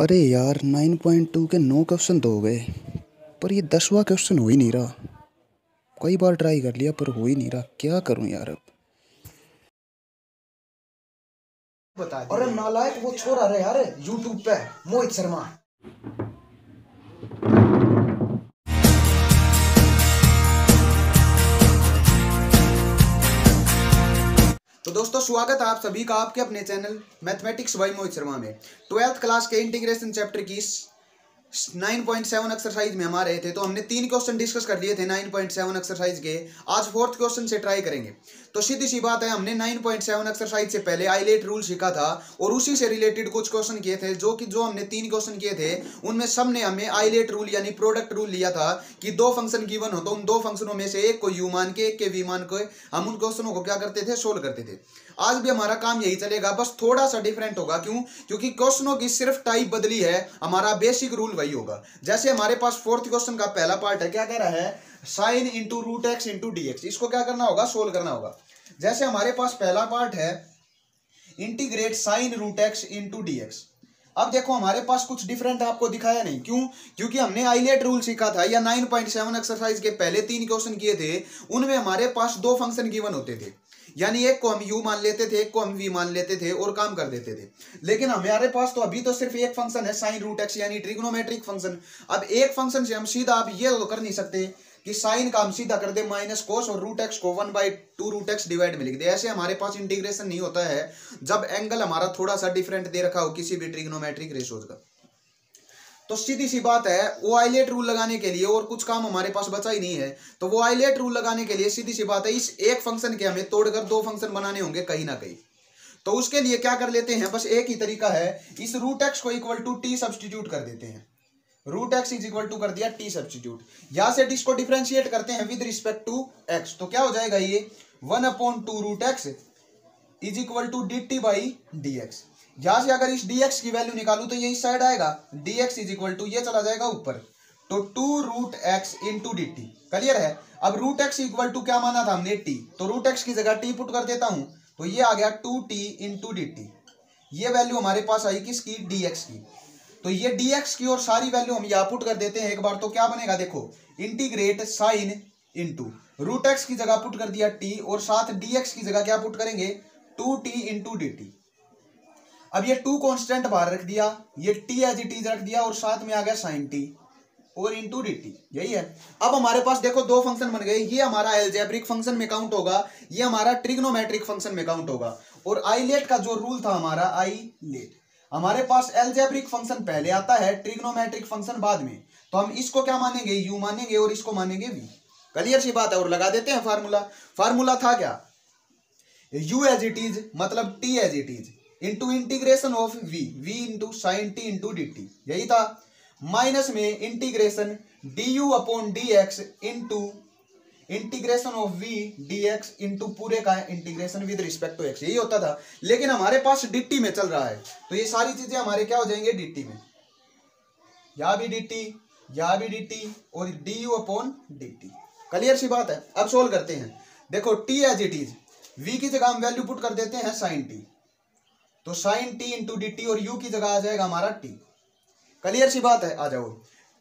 अरे यार 9.2 के 9 क्वेश्चन तो हो गए, पर ये 10वां क्वेश्चन हो ही नहीं रहा। कई बार ट्राई कर लिया पर हो ही नहीं रहा, क्या करूं यार अब। बता दी। अरे नालायक वो छोरा रहे यार यूट्यूब पे मोहित शर्मा। तो दोस्तों स्वागत है आप सभी का आपके अपने channel mathematics bye Mohit Sharma में। 12th क्लास के इंटीग्रेशन चैप्टर की 9.7 एक्सरसाइज में हम आ रहे थे, तो हमने 3 क्वेश्चन डिस्कस कर लिए थे 9.7 एक्सरसाइज के। आज 4th क्वेश्चन से ट्राई करेंगे। तो सीधी सी बात है, हमने 9.7 एक्सरसाइज से पहले आइलेट रूल सीखा था और उसी से रिलेटेड कुछ क्वेश्चन किए थे। जो हमने 3 क्वेश्चन किए थे उनमें सब ने हमें आइलेट रूल यानी प्रोडक्ट रूल लिया था कि 2 फंक्शन गिवन हो तो उन 2 फंक्शनों में से एक को यू मान के एक के वी मान के हम उन क्वेश्चनों को क्या करते थे, सोल्व करते थे। आज भी हमारा काम यही चलेगा, बस थोड़ा सा डिफरेंट होगा। क्यों? क्योंकि क्वेश्चनों की सिर्फ टाइप बदली है, हमारा बेसिक रूल वही होगा। जैसे हमारे पास 4th क्वेश्चन का पहला पार्ट है, क्या कह रहा है, sine into root x into D x. इसको क्या करना होगा, सोल्व करना होगा। जैसे हमारे पास पहला पार्ट है integrate sine root x into D x. अब देखो हमारे पास कुछ डिफरेंट आपको दिखाया नहीं। क्यों? क्योंकि हमने आइलेट रूल सीखा था या 9.7 एक्सरसाइज के पहले 3 क्वेश्चन किए थे, उनमें हमारे पास 2 फंक्शन गिवन होते थे, यानी एक को हम u मान लेते थे, एक को हम v मान लेते थे और काम कर देते थे। लेकिन हमारे पास तो अभी तो सिर्फ एक फंक्शन है साइन रूट एक्स यानी ट्रिग्नोमेट्रिक फंक्शन। अब एक फंक्शन से हम सीधा आप ये तो कर नहीं सकते कि साइन का हम सीधा कर दे माइनस कोस और रूट एक्स को 1/2 रूट एक्स डिवाइड में लिख दे। ऐसे हमारे पास इंटीग्रेशन नहीं होता है जब एंगल हमारा थोड़ा सा डिफरेंट दे रखा हो किसी भी ट्रिग्नोमेट्रिक रेशोज का। तो सीधी सी बात है, वो आइलेट रूल लगाने के लिए और कुछ काम हमारे पास बचा ही नहीं है। तो वो आइलेट रूल लगाने के लिए सीधी सी बात है, इस एक फंक्शन के हमें तोड़कर 2 फंक्शन बनाने होंगे कहीं ना कहीं। तो उसके लिए क्या कर लेते हैं, बस एक ही तरीका है, इस रूट एक्स को इक्वल टू टी सब्सटीट्यूट कर देते हैं। Root x is equal to कर दिया टी सब्सटीट्यूट। यहां से इसको डिफरेंशिएट करते हैं विद रिस्पेक्ट टू एक्स। तो क्या हो जाएगा, ये 1/2 root x is equal to d t by d x. यहां से अगर इस dx की वैल्यू निकालू तो ये इस साइड आएगा, dx इज इक्वल टू ये चला जाएगा ऊपर, तो 2 root x into d t. Clear है? अब रूट एक्स इक्वल टू क्या माना था हमने, t, तो रूट एक्स की जगह t पुट कर देता हूं, तो ये आ गया 2t इंटू डी टी। ये वैल्यू हमारे पास आई किसकी, dx की। तो ये dx की और सारी वैल्यू हम यहाँ पुट कर देते हैं एक बार, तो क्या बनेगा देखो, integrate sine into root x की जगह पुट कर दिया t और साथ dx की जगह क्या पुट करेंगे, 2t इंटू डी टी। अब ये 2 कांस्टेंट बाहर रख दिया, ये t एज इट इज रख दिया और साथ में आ गया साइन t और इंटू डी टी। यही है। अब हमारे पास देखो 2 फंक्शन बन गए, ये हमारा एल्जेब्रिक फंक्शन में काउंट होगा, ये हमारा ट्रिग्नोमेट्रिक फंक्शन में काउंट होगा। और आइलेट का जो रूल था हमारा, आइलेट, हमारे पास एल्जेब्रिक फंक्शन पहले आता है, ट्रिग्नोमेट्रिक फंक्शन बाद में। तो हम इसको क्या मानेंगे, u मानेंगे और इसको मानेंगे v। क्लियर सी बात है। और लगा देते हैं फार्मूला। फार्मूला था क्या, u एज इट इज मतलब t as it is into integration of v into sine t into d t, यही था। माइनस में integration du upon D x into integration of v dx into पूरे का integration with respect to x, यही होता था। लेकिन हमारे पास dt में चल रहा है, तो ये सारी चीजें हमारे क्या हो जाएंगे, dt में, यहां भी dt, यहां भी dt और du अपॉन dt। क्लियर सी बात है। अब सोल्व करते हैं। देखो t as it is, v की जगह हम वैल्यू पुट कर देते हैं साइन t, तो sine t into d t और u की जगह आ जाएगा हमारा t। क्लियर सी बात है। आ जाओ,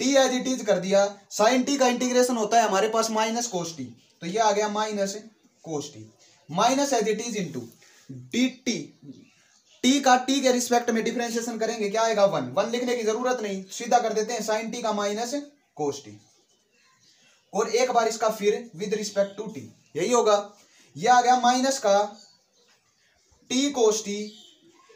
t एज इट इज कर दिया, साइन t का इंटीग्रेशन होता है हमारे पास माइनस कोस t, तो ये आ गया minus cos t, minus as it is into d t. t का t के रिस्पेक्ट में डिफरेंशिएशन करेंगे, क्या आएगा 1। 1 लिखने की जरूरत नहीं, सीधा कर देते हैं साइन t का माइनस कोस t और एक बार इसका फिर विद रिस्पेक्ट टू t, यही होगा। ये आ गया माइनस का t कोस t,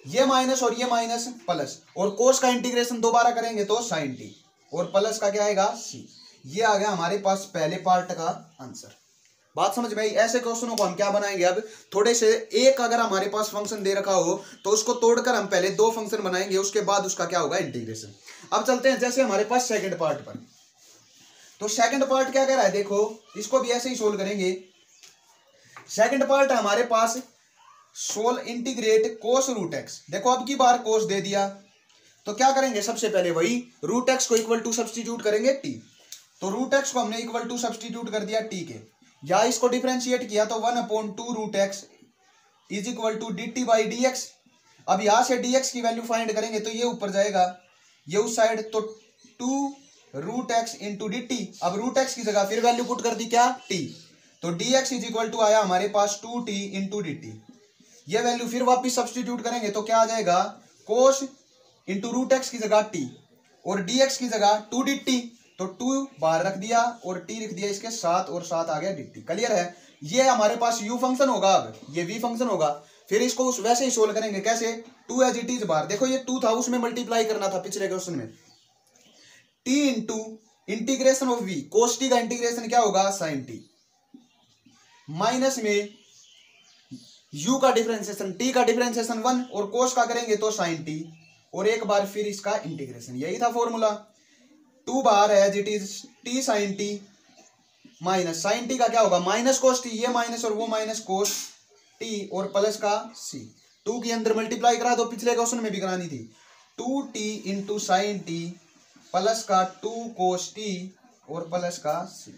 ये माइनस और ये माइनस प्लस, और कोस का इंटीग्रेशन दोबारा करेंगे तो साइन टी और प्लस का क्या आएगा c। ये आ गया हमारे पास पहले पार्ट का आंसर। बात समझ में आई? ऐसे क्वेश्चनों को हम क्या बनाएंगे, अब थोड़े से एक अगर हमारे पास फंक्शन दे रखा हो तो उसको तोड़कर हम पहले 2 फंक्शन बनाएंगे, उसके बाद उसका क्या होगा, इंटीग्रेशन। अब चलते हैं जैसे हमारे पास सेकंड पार्ट पर। तो सेकंड पार्ट क्या कह रहा है, देखो इसको भी ऐसे ही सोल्व करेंगे। सेकंड पार्ट हमारे पास सोल इंटीग्रेट कोस रूट एक्स। देखो अब की बार कोस दे दिया तो क्या करेंगे, सबसे पहले वही रूट एक्स को इक्वल टू सब्सटीट्यूट करेंगे t। तो रूट एक्स को हमने इक्वल टू सब्सटीट्यूट कर दिया t के, या इसको डिफरेंशिएट किया तो 1/2 root x is equal to d t by d x. अब यहां से dx की वैल्यू फाइंड करेंगे तो ये ऊपर जाएगा, ये उस साइड, तो 2√x इंटू डी टी। अब रूट एक्स की जगह फिर वैल्यू पुट कर दी क्या, t, तो dx इज इक्वल टू आया हमारे पास 2t इंटू डी टी। ये वैल्यू फिर वापिस सब्सटीट्यूट करेंगे तो क्या आ जाएगा, कोस इंटू रूट एक्स की जगह t और dx की जगह 2 डी टी, तो 2 बाहर रख दिया और t लिख दिया इसके साथ और साथ आ गया डी टी। क्लियर है। ये हमारे पास u फंक्शन होगा, अब ये v फंक्शन होगा। फिर इसको वैसे ही सोल्व करेंगे, कैसे, 2 एज इट इज बार, देखो ये 2 था उसमें मल्टीप्लाई करना था पिछले क्वेश्चन में, t into integration of v, cos t का इंटीग्रेशन क्या होगा, साइन टी, माइनस में u का डिफरेंशिएशन, t का डिफरेंशिएशन 1 और कोस का करेंगे तो साइन टी, और एक बार फिर इसका इंटीग्रेशन। यही था फॉर्मूला। 2 बार as it is t sine t minus sine t का क्या होगा, माइनस कोस टी, ये माइनस और वो माइनस कोस टी, और प्लस का c। 2 के अंदर मल्टीप्लाई करा दो, पिछले क्वेश्चन में भी करानी थी। 2t into sine T plus का 2 कोस टी और प्लस का c।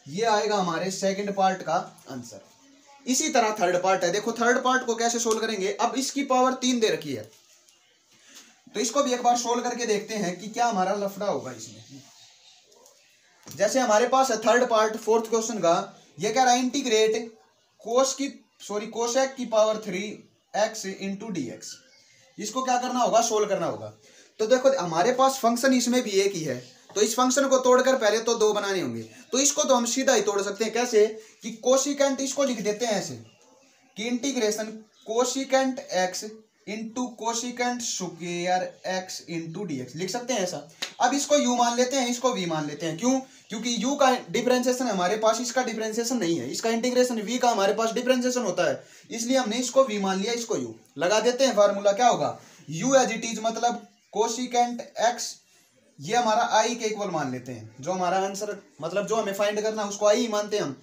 ये आएगा हमारे सेकंड पार्ट का आंसर। इसी तरह थर्ड पार्ट है, देखो थर्ड पार्ट को कैसे सोल्व करेंगे। अब इसकी पावर 3 दे रखी है, तो इसको भी एक बार सोल्व करके देखते हैं कि क्या हमारा लफड़ा होगा इसमें। जैसे हमारे पास है थर्ड पार्ट फोर्थ क्वेश्चन का, ये कह रहा है इंटीग्रेट कोसेक की power 3x into D x. इसको क्या करना होगा, सोल्व करना होगा। तो देखो हमारे पास फंक्शन इसमें भी एक ही है, तो इस फंक्शन को तोड़कर पहले तो 2 बनाने होंगे, तो इसको तो हम सीधा ही तोड़ सकते हैं। कैसे कि कोसिकेंट, इसको लिख देते हैं ऐसे कि integration cosecant x into cosecant square x into D x, लिख सकते हैं ऐसा। अब इसको u मान लेते हैं, इसको v मान लेते हैं। क्यों, क्योंकि u का डिफरेंशिएशन हमारे पास, इसका डिफरेंशिएशन नहीं है, इसका इंटीग्रेशन v का हमारे पास डिफरेंशिएशन होता है, इसलिए हमने इसको v मान लिया, इसको u लगा देते हैं। फार्मूला क्या होगा, u एज इट इज मतलब कोसिकेंट x, ये हमारा i के इक्वल मान लेते हैं, जो हमारा आंसर मतलब जो हमें फाइंड करना है उसको i ही मानते हैं हम।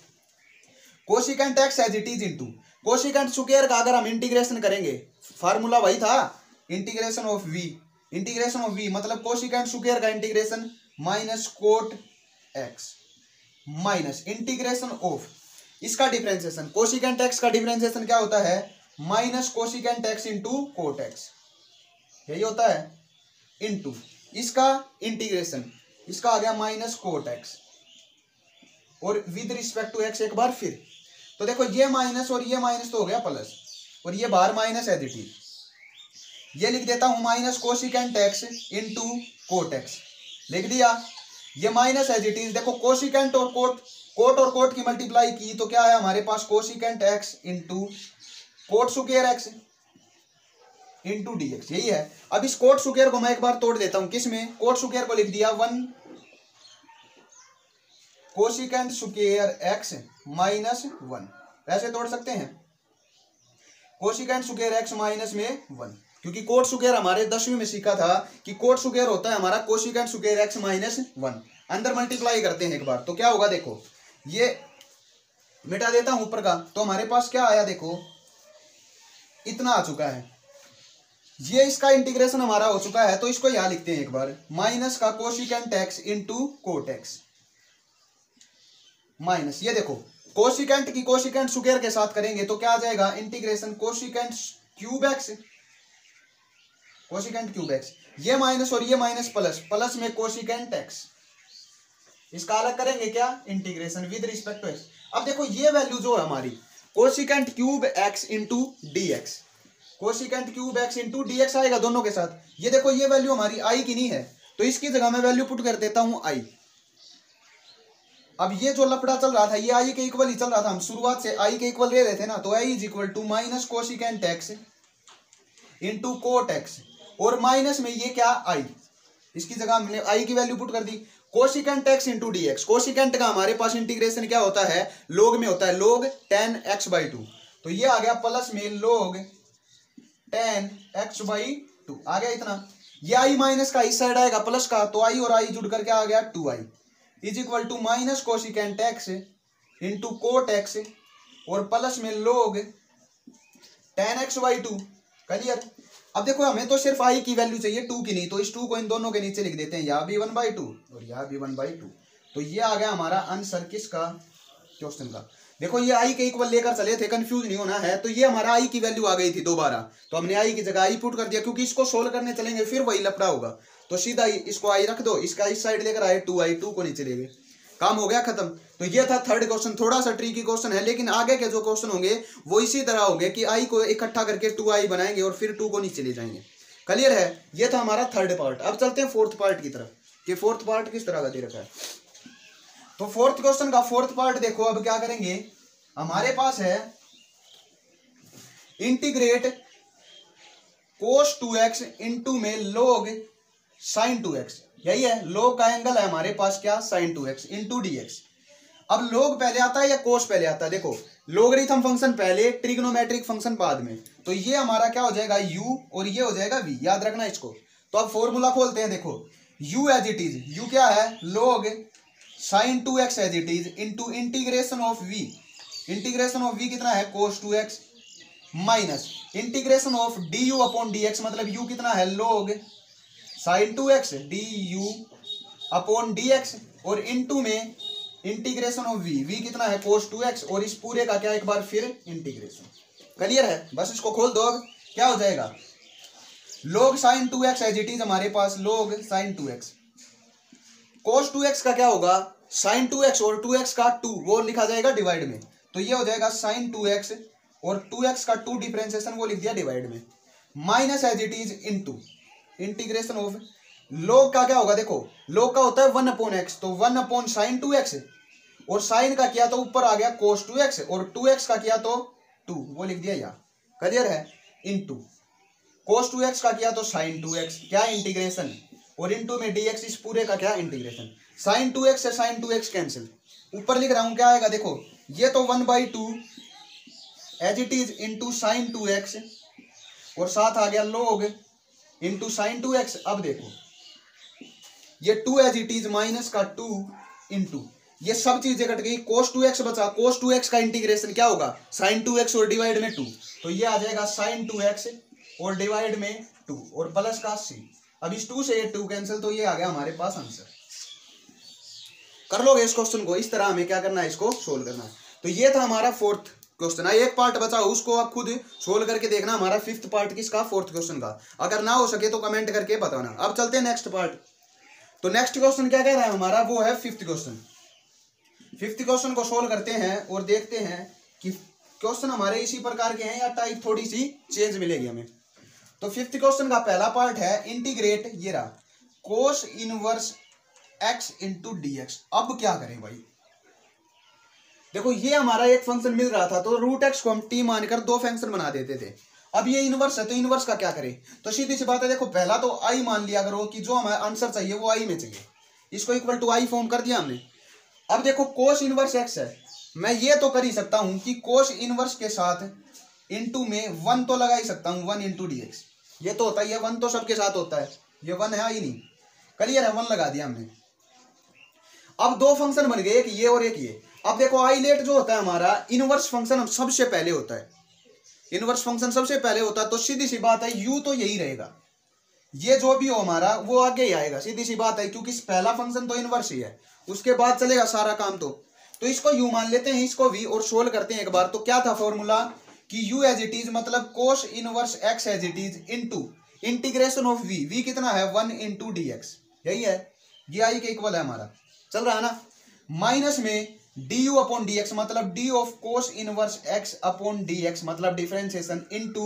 Cosecant x as it is into cosecant square का अगर हम इंटीग्रेशन करेंगे, फार्मूला वही था, इंटीग्रेशन ऑफ v मतलब कोसिकेंट स्क्वायर का integration minus cot x minus integration of इसका डिफरेंशिएशन, कोसिकेंट x का डिफरेंशिएशन क्या होता है, minus cosecant x into cot x, यही होता है, इंटू इसका इंटीग्रेशन, इसका आ गया माइनस कोट x और विद रिस्पेक्ट टू x एक बार फिर। तो देखो ये माइनस और ये माइनस तो हो गया प्लस, और ये बाहर माइनस है दी, ये लिख देता हूं minus cosecant x into cot x, लिख दिया। ये माइनस एज इट इज, देखो कोसिकेंट और कोट की मल्टीप्लाई की तो क्या है हमारे पास, cosecant x into cot square x into D x, यही है। अब इस कोट स्क्वायर को मैं एक बार तोड़ देता हूं, किसमें, कोट स्क्वायर को लिख दिया 1 कोसिकेंट स्क्वायर x माइनस 1, ऐसे तोड़ सकते हैं, कोसिकेंट स्क्वायर x माइनस में 1, क्योंकि कोट स्क्वायर हमारे 10वीं में सीखा था कि कोट स्क्वायर होता है हमारा कोसिकेंट स्क्वायर x माइनस 1। अंदर मल्टीप्लाई करते हैं एक बार, तो क्या होगा, देखो ये मिटा देता हूं ऊपर का, तो हमारे पास क्या आया, देखो इतना आ चुका है, ये इसका इंटीग्रेशन हमारा हो चुका है। तो इसको यहां लिखते हैं एक बार, माइनस का cosecant x into cot x minus, ये देखो कोसिकेंट की कोसिकेंट स्क्वायर के साथ करेंगे तो क्या आ जाएगा, इंटीग्रेशन कोसिकेंट क्यूब x, ये माइनस और ये माइनस प्लस में कोसिकेंट x, इसका अलग करेंगे क्या, integration with respect to x। अब देखो ये वैल्यू जो है हमारी cosecant cube x into D x, cosecant cube x into D x आएगा दोनों के साथ। ये देखो ये वैल्यू हमारी i की नहीं है, तो इसकी जगह मैं वैल्यू पुट कर देता हूं i। अब ये जो लफड़ा चल रहा था ये i के इक्वल ही चल रहा था, हम शुरुआत से i के इक्वल ले रहे थे ना, तो i is equal to minus cosecant x into cot x, और माइनस में ये क्या i, इसकी जगह हमने i की वैल्यू पुट कर दी, cosecant x into D x. Cosecant का हमारे पास इंटीग्रेशन क्या होता है, लोग में होता है, लोग 10x/2, तो ये आ गया प्लस में लोग 10x/2 आ गया इतना। ये i माइनस का इस साइड आएगा प्लस का, तो i और i जुड़ करके आ गया 2i is equal to minus cosecant x into cot x और प्लस में लोग 10x/2। क्लियर। अब देखो हमें तो सिर्फ i की वैल्यू चाहिए 2 की नहीं, तो इस 2 को इन दोनों के नीचे लिख देते हैं, यहाँ भी 1/2 और यहाँ भी 1/2। तो ये आ गया हमारा आंसर किसका, क्वेश्चन का। देखो ये i के इक्वल लेकर चले थे, कंफ्यूज नहीं होना है। तो ये हमारा i की वैल्यू आ गई थी दोबारा, तो हमने i की जगह i पुट कर दिया, क्योंकि इसको सोल्व करने चलेंगे फिर वही लफड़ा होगा। तो सीधा इसको आई रख दो, इसका इस साइड लेकर आए 2i, 2 को नीचे ले गए, काम हो गया खत्म। तो ये था थर्ड क्वेश्चन, थोड़ा सा ट्रिकी क्वेश्चन है, लेकिन आगे के जो क्वेश्चन होंगे वो इसी तरह होंगे कि i को इकट्ठा करके 2i बनाएंगे और फिर 2 को नीचे ले जाएंगे। क्लियर है? ये था हमारा थर्ड पार्ट। अब चलते हैं फोर्थ पार्ट की तरफ कि फोर्थ पार्ट किस तरह का दे रखा है। तो फोर्थ क्वेश्चन का फोर्थ पार्ट देखो, अब क्या करेंगे, हमारे पास है इंटीग्रेट cos 2x इंटू में log sin 2x, यही है log का एंगल है हमारे पास क्या, sin 2x इंटू dx। अब log पहले आता है या cos पहले आता है? देखो लोगरिथम फंक्शन पहले, ट्रिग्नोमेट्रिक फंक्शन बाद में, तो ये हमारा क्या हो जाएगा u और ये हो जाएगा v, याद रखना इसको। तो अब फॉर्मूला खोलते हैं, देखो u as it is, u क्या है log sin 2x as it is into integration of v, integration of v कितना है cos 2x minus integration of du upon dx, मतलब u कितना है log sin 2x du upon dx, और into में integration of v, v कितना है cos 2x, और इस पूरे का क्या एक बार फिर इंटीग्रेशन। क्लियर है? बस इसको खोल दो। अब क्या हो जाएगा, log sin 2x as it is हमारे पास log sin 2x, cos 2x का क्या होगा sin 2x और 2x का 2 वो लिखा जाएगा डिवाइड में, तो ये हो जाएगा sin 2x और 2x का 2 डिफरेंशिएशन वो लिख दिया डिवाइड में, minus as it is into integration of log का क्या होगा, देखो log का होता है 1 अपॉन x, तो 1 अपॉन sin 2x, और sin का किया तो ऊपर आ गया cos 2x, और 2x का किया तो 2 वो लिख दिया यहाँ। क्लियर है? इनटू cos 2x का किया तो sin 2x क्या इंटीग्रेशन, और इनटू में dx, इस पूरे का क्या इंटीग्रेशन। sin 2x से sin 2x कैंसिल, ऊपर लिख रहा हूं क्या आएगा, देखो ये तो 1/2 as it is into sin 2x, और साथ आ गया log इंटू sin 2x। अब देखो ये 2 एज इट इज माइनस का 2 इंटू ये सब चीजें कट गई, cos 2x बचा, cos 2x का इंटीग्रेशन क्या होगा sin 2x और डिवाइड में 2, तो ये आ जाएगा sin 2x और डिवाइड में 2 और प्लस का c। अब इस 2 से ये 2 कैंसिल, तो ये आ गया हमारे पास आंसर। कर लोगे इस क्वेश्चन को, इस तरह हमें क्या करना है, इसको सोल्व करना है। तो ये था हमारा फोर्थ क्वेश्चन है, एक पार्ट बचा उसको आप खुद सोल्व करके देखना। हमारा फिफ्थ पार्ट किसका, फोर्थ क्वेश्चन का। अगर ना हो सके तो कमेंट करके बताना। अब चलते हैं नेक्स्ट पार्ट। तो नेक्स्ट क्वेश्चन क्या कह रहा है हमारा, वो है फिफ्थ क्वेश्चन। फिफ्थ क्वेश्चन को सोल्व करते हैं और देखते हैं कि क्वेश्चन हमारे इसी प्रकार के हैं या टाइप थोड़ी सी चेंज मिलेगी हमें। तो फिफ्थ क्वेश्चन का पहला पार्ट है इंटीग्रेट, ये रहा कोस inverse x into D x. अब क्या करें भाई, देखो ये हमारा एक फंक्शन मिल रहा था, तो रूट एक्स को हम t मानकर दो फंक्शन बना देते थे। अब ये इनवर्स है, तो इनवर्स का क्या करें, तो सीधी सी बात है, देखो पहला तो i मान लिया करो कि जो हमें आंसर चाहिए वो i में चाहिए, इसको इक्वल टू i फॉर्म कर दिया हमने। अब देखो कोस इनवर्स x है, मैं ये तो कर ही सकता हूं कि कोस इनवर्स के साथ इनटू में 1 तो लगा ही सकता हूं, 1 इंटू डी एक्स। ये तो होता ही है, 1 तो सबके साथ होता है, ये 1 है ही नहीं। क्लियर है, 1 लगा दिया हमने। अब दो फंक्शन बन गए, एक ये और एक ये। अब देखो आइलेट जो होता है हमारा इनवर्स फंक्शन सबसे पहले होता है, इनवर्स फंक्शन सबसे पहले होता है, तो सीधी सी बात है यू तो यही रहेगा, ये जो भी हो हमारा वो आगे ही आएगा, सीधी सी बात है, क्योंकि पहला फंक्शन तो इनवर्स ही है, उसके बाद चलेगा सारा काम। तो इसको यू मान लेते हैं, इसको वी, और सोल्व करते हैं एक बार। तो क्या था फॉर्मूला कि यू एज इट इज मतलब cos inverse x as it is into integration of we, we कितना है 1 इंटू डी एक्स, यही है, ये आई के इक्वल है हमारा, चल रहा है ना, माइनस में D U upon D X मतलब D of cos inverse X upon D X मतलब differentiation into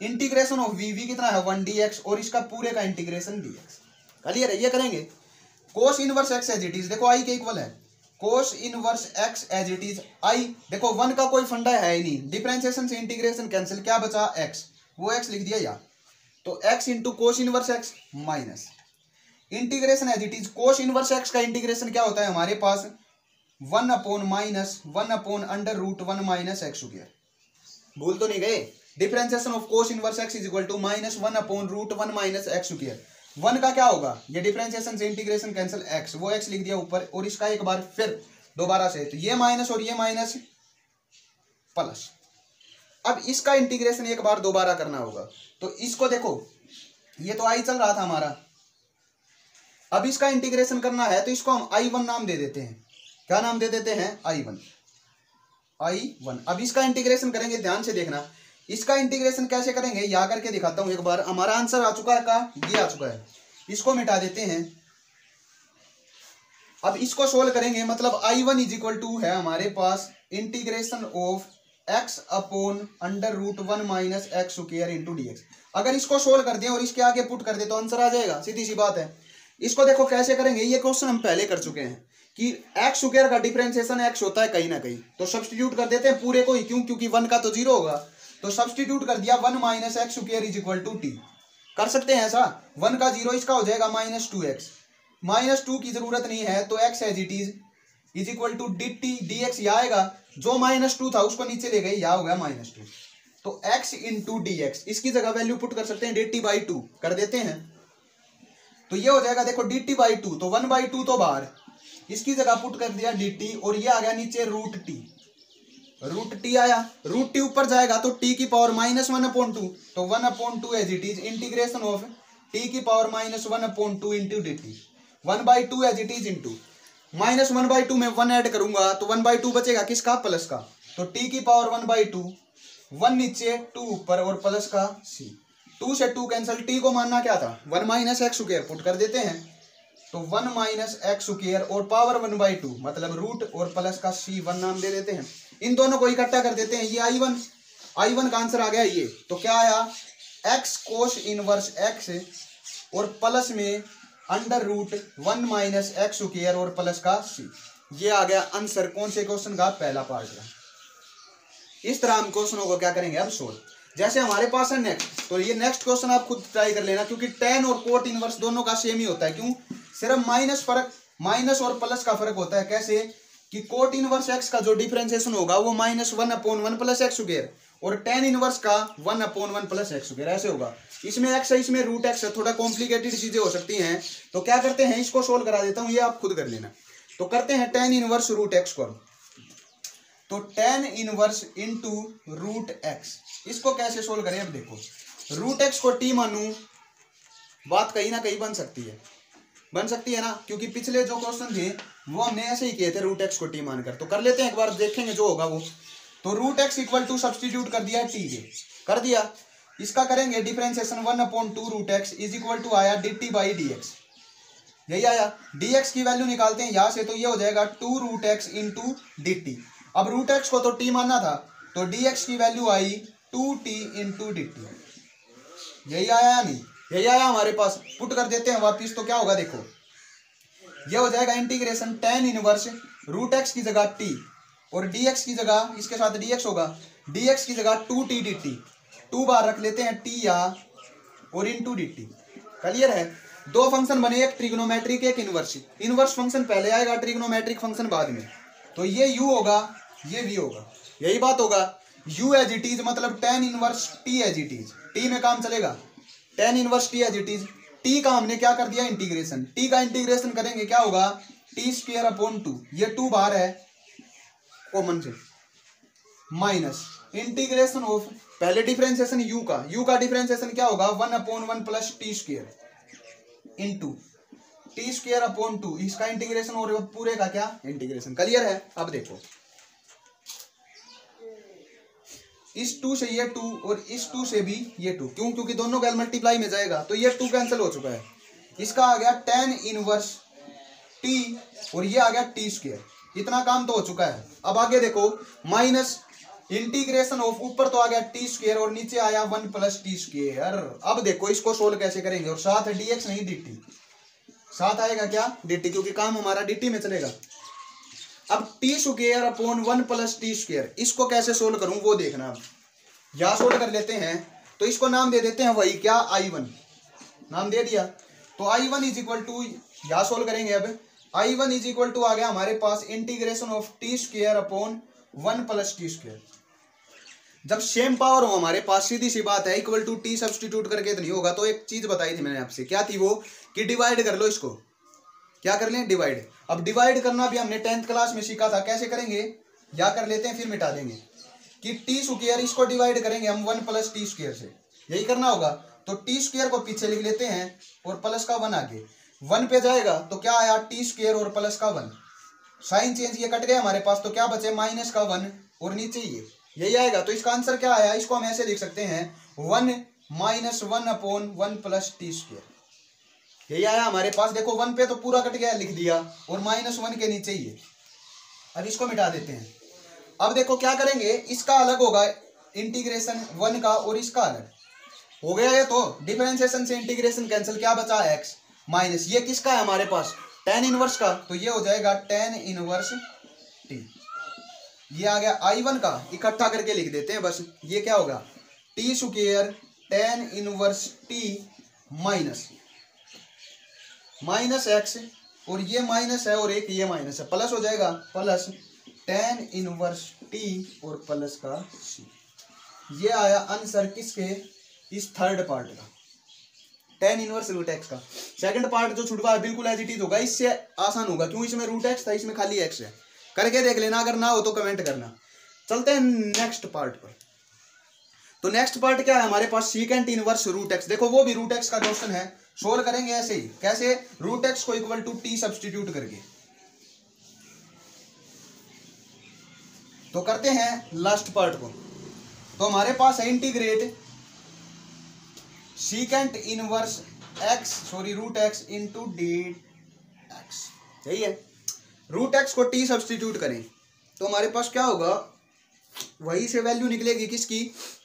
integration of we, we कितना है 1 डी एक्स और इसका पूरे का इंटीग्रेशन डी एक्स। क्लियर है, ये करेंगे। Cos inverse x as it is देखो आई के इक्वल है, cos inverse x as it is I, देखो 1 का कोई फंडा है ही नहीं, डिफरेंशिएशन से इंटीग्रेशन कैंसिल, क्या बचा एक्स, वो एक्स लिख दिया यहाँ, तो x into cos inverse x minus integration as it is cos inverse x का इंटीग्रेशन क्या होता है हमारे पास 1 upon minus 1 upon under root 1 minus x square. भूल तो नहीं गए, differentiation of cos inverse x is equal to minus 1 upon root 1 minus x square. 1 का क्या होगा, ये डिफरेंशिएशन से इंटीग्रेशन कैंसिल एक्स, वो एक्स लिख दिया ऊपर, और इसका एक बार फिर दोबारा से, तो ये माइनस और ये माइनस प्लस। अब इसका इंटीग्रेशन एक बार दोबारा करना होगा, तो इसको देखो ये तो आई चल रहा था हमारा, अब इसका इंटीग्रेशन करना है, तो इसको हम I1 नाम दे देते हैं। क्या नाम दे देते हैं, I1। अब इसका इंटीग्रेशन करेंगे, ध्यान से देखना, इसका इंटीग्रेशन कैसे करेंगे, यहां करके दिखाता हूं एक बार। हमारा आंसर आ चुका है का, ये आ चुका है, इसको मिटा देते हैं। अब इसको सोल्व करेंगे, मतलब I1 इज इक्वल टू है हमारे पास integration of x upon under root 1 minus x square into dx। अगर इसको सोल्व कर दें और इसके आगे पुट कर दे तो आंसर आ जाएगा, सीधी सी बात है। इसको देखो कैसे करेंगे, ये क्वेश्चन हम पहले कर चुके हैं कि एक्स स्क्वायर का डिफरेंशिएशन x होता है कहीं ना कहीं, तो सब्स्टिट्यूट कर देते हैं पूरे को ही, क्यों, क्योंकि 1 का तो 0 होगा, तो सब्स्टिट्यूट कर दिया 1 minus x square is equal to t. कर सकते हैं ऐसा, 1 का 0, इसका हो जाएगा -2x, -2 की जरूरत नहीं है तो x as it is equal to dt dx। यहाँ आएगा, जो -2 था उसको नीचे ले गए, यहाँ हो गया -2, तो x इंटू dx, इसकी जगह वैल्यू पुट कर सकते हैं dt/2 कर देते हैं, तो ये हो जाएगा देखो dt/2, तो 1/2 तो बाहर, इसकी जगह पुट कर दिया dt, और ये आ गया नीचे रूट टी आया, रूट टी ऊपर जाएगा तो t की पावर -1/2, तो 1/2 as it is integration of t की power -1/2 into dt, 1/2 as it is into -1/2 में 1 ऐड करूंगा तो 1/2 बचेगा किसका, प्लस का, तो t की पावर 1/2, 1 नीचे 2 ऊपर और प्लस का c, 2 से 2 कैंसिल, t को मानना क्या था 1 माइनस एक्स स्क्वायर, पुट कर देते हैं, तो 1 माइनस एक्स स्क्वायर और पावर 1/2 मतलब रूट और प्लस का c, 1 नाम दे देते हैं। इन दोनों को इकट्ठा कर देते हैं, ये I1 का आंसर आ गया ये, तो क्या आया x कोस इनवर्स x और प्लस में under root 1 minus x square और प्लस का c, ये आ गया आंसर कौन से क्वेश्चन का, पहला पार्ट का। इस तरह हम क्वेश्चनों को क्या करेंगे अब सोल्व। जैसे हमारे पास है नेक्स्ट, तो ये नेक्स्ट क्वेश्चन आप खुद ट्राई कर लेना, क्योंकि tan और कोट इनवर्स दोनों का सेम ही होता है, क्यों, सिर्फ माइनस और प्लस का फर्क होता है। कैसे कि कोट इनवर्स x का जो डिफरेंशिएशन होगा वो -1/1 प्लस एक्स स्क्वायर, और tan इनवर्स का 1/1 प्लस एक्स स्क्वायर, ऐसे होगा। इसमें x है, इसमें रूट x है, थोड़ा कॉम्प्लिकेटेड चीजें हो सकती हैं, तो क्या करते हैं, इसको सोल्व करा देता हूँ, ये आप खुद कर लेना। तो करते हैं tan इनवर्स रूट x को, तो tan inverse into root x, इसको कैसे सोल्व करें। अब देखो रूट x को t मानूं, बात कहीं ना कहीं बन सकती है ना, क्योंकि पिछले जो क्वेश्चन थे वो हमने ऐसे ही किए थे, रूट x को t मानकर। तो कर लेते हैं एक बार, देखेंगे जो होगा वो। तो root x equal to substitute कर दिया t के, कर दिया, इसका करेंगे differentiation 1/2 root x is equal to आया dt/dx, यही आया। dx की वैल्यू निकालते हैं यहाँ से, तो ये हो जाएगा 2 रूट x इंटू dt। अब रूट x को तो t मानना था, तो dx की वैल्यू आई 2t इंटू dt, यही आया या नहीं, यही आया हमारे पास। पुट कर देते हैं वापिस, तो क्या होगा देखो, ये हो जाएगा integration tan inverse root x की जगह t और dx की जगह, इसके साथ dx होगा, dx की जगह 2t dt, 2 बार रख लेते हैं t या और इंटू dt। क्लियर है, दो फंक्शन बने, एक ट्रिग्नोमेट्रिक एक इनवर्स फंक्शन पहले आएगा, ट्रिग्नोमेट्रिक फंक्शन बाद में, तो ये u होगा ये v होगा, यही बात होगा। u एज इट इज मतलब tan inverse t as it is, t में काम चलेगा, tan inverse t as it is, t का हमने क्या कर दिया इंटीग्रेशन, t का इंटीग्रेशन करेंगे क्या होगा t²/2, ये 2 बाहर है कॉमन से, माइनस इंटीग्रेशन ऑफ, पहले डिफरेंशिएशन u का डिफरेंशिएशन क्या होगा 1/1 प्लस t² इंटू t²/2, इसका इंटीग्रेशन और पूरे का क्या इंटीग्रेशन। क्लियर है। अब देखो इस 2 से ये 2 और इस 2 से भी ये 2, क्यों, क्योंकि दोनों का मल्टीप्लाई में जाएगा, तो ये 2 कैंसिल हो चुका है, इसका आ गया tan इनवर्स t और ये आ गया t², इतना काम तो हो चुका है। अब आगे देखो माइनस इंटीग्रेशन ऑफ, ऊपर तो आ गया t² और नीचे आया 1 प्लस t²। अब देखो इसको सोल्व कैसे करेंगे, और साथ है dx नहीं dt, साथ आएगा क्या dt, क्योंकि काम हमारा dt में चलेगा। अब t²/1 प्लस t², इसको कैसे सोल्व करूं वो देखना। अब यहां सोल्व कर लेते हैं, तो इसको नाम दे देते हैं वही क्या I1, नाम दे दिया, तो I1 इज इक्वल टू, यहां सोल्व करेंगे। अब I1 इज इक्वल टू आ गया हमारे पास integration of t²/1 plus t²। जब सेम पावर हो हमारे पास, सीधी सी बात है, इक्वल टू t सब्सटीट्यूट करके तो नहीं होगा। तो एक चीज बताई थी मैंने आपसे, क्या थी वो, कि डिवाइड कर लो इसको, क्या कर लें डिवाइड। अब डिवाइड करना भी हमने 10th क्लास में सीखा था, कैसे करेंगे, या कर लेते हैं फिर मिटा देंगे, कि t², इसको डिवाइड करेंगे हम 1 प्लस t² से, यही करना होगा। तो t² को पीछे लिख लेते हैं और प्लस का 1 आगे, 1 पे जाएगा तो क्या आया t² और प्लस का 1, साइन चेंज, ये कट गए हमारे पास, तो क्या बचे माइनस का 1 और नीचे ये, यही आएगा। तो इसका आंसर क्या आया, इसको हम ऐसे लिख सकते हैं 1 - 1/1 प्लस t²। यही आया हमारे पास। देखो 1 पे तो पूरा कट गया, लिख दिया, और -1 के नीचे ही है। अब इसको मिटा देते हैं। अब देखो क्या करेंगे, इसका अलग होगा इंटीग्रेशन 1 का, और इसका अलग हो गया। ये तो डिफरेंशिएशन से इंटीग्रेशन कैंसिल, क्या बचा x माइनस, ये किसका है हमारे पास, tan इनवर्स का, तो ये हो जाएगा tan इनवर्स t। ये आ गया I1 का, इकट्ठा करके लिख देते हैं बस। ये क्या होगा, t square tan inverse t minus x, और ये माइनस है और एक ये माइनस है, प्लस हो जाएगा, प्लस tan इनवर्स t और प्लस का c। ये आया आंसर किसके, इस थर्ड पार्ट का, tan इनवर्स रूट x का। सेकंड पार्ट जो छुटवा है बिल्कुल एज इट इज होगा, इससे आसान होगा, क्यों इसमें रूट x था, इसमें खाली x है। करके देख लेना, अगर ना हो तो कमेंट करना। चलते हैं नेक्स्ट पार्ट पर। तो नेक्स्ट पार्ट क्या है हमारे पास, सीकेंट इनवर्स रूट x। देखो वो भी रूट x का क्वेश्चन है, सोल्व करेंगे ऐसे ही। कैसे, रूट x को इक्वल टू t सब्स्टिट्यूट करके। तो करते हैं लास्ट पार्ट को। तो हमारे पास है integrate secant inverse root x into D x. यही है, रूट x को t सब्स्टिट्यूट करें तो हमारे पास क्या होगा, वही से वैल्यू निकलेगी किसकी,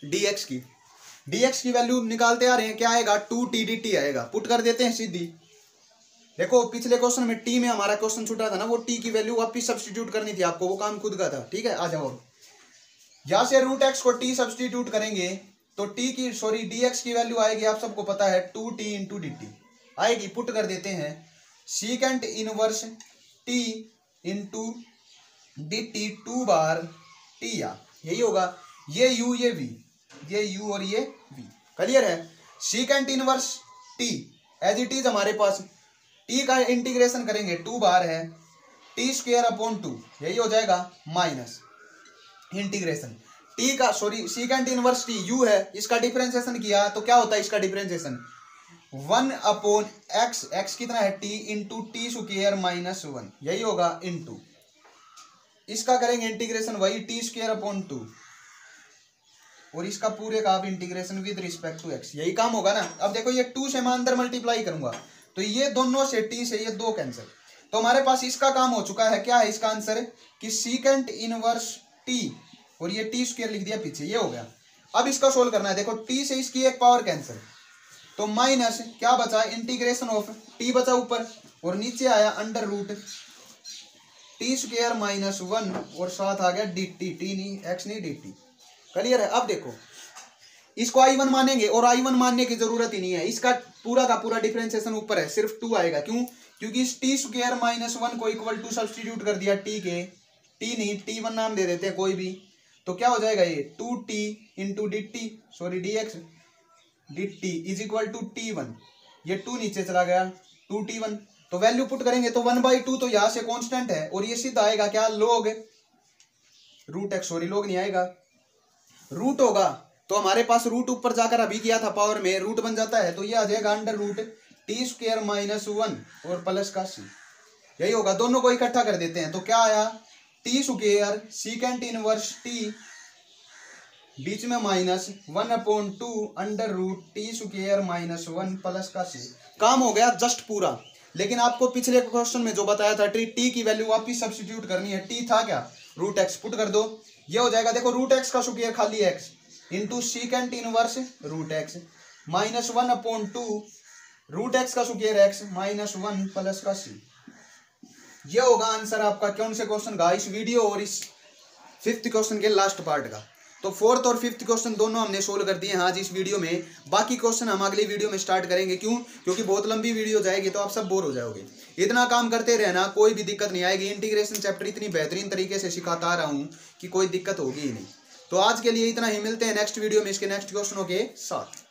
dx की। dx की वैल्यू निकालते आ रहे हैं, क्या आएगा, 2t dt आएगा। पुट कर देते हैं सीधी। देखो पिछले क्वेश्चन में t में हमारा क्वेश्चन छूटा था ना, वो t की वैल्यू वापिस सब्स्टिट्यूट करनी थी आपको, वो काम खुद का था। ठीक है, आ जाओ। यहां से रूट x को t सब्स्टिट्यूट करेंगे तो dx की वैल्यू आएगी, आप सबको पता है, 2t इंटू dt आएगी। पुट कर देते हैं, secant inverse t into dt 2 बार t, या यही होगा। ये u ये v, ये u और ये v, क्लियर है। Secant inverse t as it is हमारे पास, t का इंटीग्रेशन करेंगे 2 बार है, t स्क्वायर अपॉन 2, यही हो जाएगा, माइनस इंटीग्रेशन t का, सीकेंट इनवर्स t u है, इसका डिफरेंशिएशन किया तो क्या होता है इसका डिफरेंशिएशन, 1 अपॉन x, x कितना है t into T square minus 1, यही होगा, इंटू इसका करेंगे इंटीग्रेशन वही टी स्क्वायर अपॉन 2, और इसका पूरे का आप integration with respect to x, यही काम होगा ना। अब देखो ये 2 से मैं अंदर मल्टीप्लाई करूंगा तो ये दोनों से t से ये 2 कैंसिल, तो हमारे पास इसका काम हो चुका है। क्या है इसका आंसर, कि सीकेंट इनवर्स t, और ये टी स्क्वायर लिख दिया पीछे, ये हो गया। अब इसका सोल्व करना है। देखो t से इसकी एक पावर कैंसिल, तो माइनस क्या बचा, इंटीग्रेशन ऑफ t बचा ऊपर, और नीचे आया under root t square minus 1, और साथ आ गया डी टी, टी नहीं x नहीं dt। क्लियर है। अब देखो इसको I1 मानेंगे, और I1 मानने की जरूरत ही नहीं है, इसका पूरा का पूरा डिफरेंशिएशन ऊपर है, सिर्फ 2 आएगा। क्यों, क्योंकि इस टी स्क्वायर माइनस 1 को इक्वल टू सब्स्टिट्यूट कर दिया t के, t नहीं t1 नाम दे देते हैं कोई भी, तो क्या हो जाएगा, ये 2t into d t, dx dt is equal to t1, ये 2 नीचे चला गया, 2t1, तो वैल्यू पुट करेंगे तो 1/2, तो यहां से कांस्टेंट है, और ये सीधा आएगा क्या, log रूट x, लॉग नहीं आएगा, रूट होगा। तो हमारे पास रूट ऊपर जाकर अभी किया था पावर में, रूट बन जाता है, तो ये आ जाएगा under root t square minus 1 और प्लस का c, यही होगा। दोनों को इकट्ठा कर देते हैं तो क्या आया, t square secant inverse t, बीच में minus 1/2 under root t square minus 1 plus का c। काम हो गया जस्ट पूरा। लेकिन आपको पिछले क्वेश्चन में जो बताया था, टी की वैल्यू वापिस सब्स्टिट्यूट करनी है। टी था क्या, रूट x, पुट कर दो, ये हो जाएगा। देखो रूट x का स्क्वायर खाली x into secant inverse root x minus 1/2 root x का स्क्वायर x माइनस 1 प्लस का c, ये होगा आंसर आपका कौन से क्वेश्चन का, इस वीडियो और इस 5th क्वेश्चन के लास्ट पार्ट का। तो 4th और 5th क्वेश्चन दोनों हमने सोल्व कर दिए हैं आज इस वीडियो में। बाकी क्वेश्चन हम अगली वीडियो में स्टार्ट करेंगे। क्यों, क्योंकि बहुत लंबी वीडियो जाएगी तो आप सब बोर हो जाओगे। इतना काम करते रहना, कोई भी दिक्कत नहीं आएगी। इंटीग्रेशन चैप्टर इतनी बेहतरीन तरीके से सिखाता आ रहा हूँ कि कोई दिक्कत होगी ही नहीं। तो आज के लिए इतना ही, मिलते हैं नेक्स्ट वीडियो में इसके नेक्स्ट क्वेश्चनों के साथ।